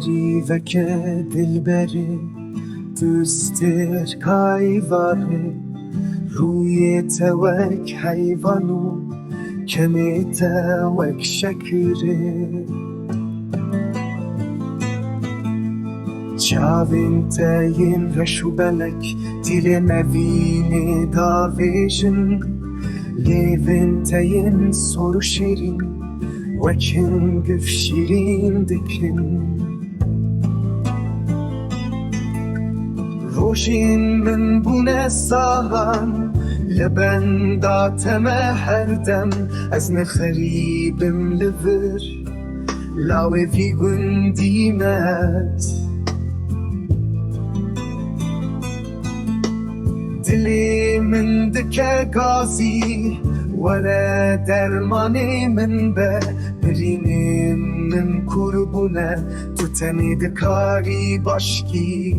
غریبک دلبری دوستر کایواره روی توک حیوانو کمی توک شکره چاوین تاین رشو بلک دیل نوین داویشن لیوین تاین سورو شیرین وکن گف شیرین دکن روشین من بونه ساغم لبن داتم هر دم از نخریبم لور لاوی فی گندیمت دلی من دکه گازی ولا درمانی من به برینم من کربونه تو تنی دکاری باشکی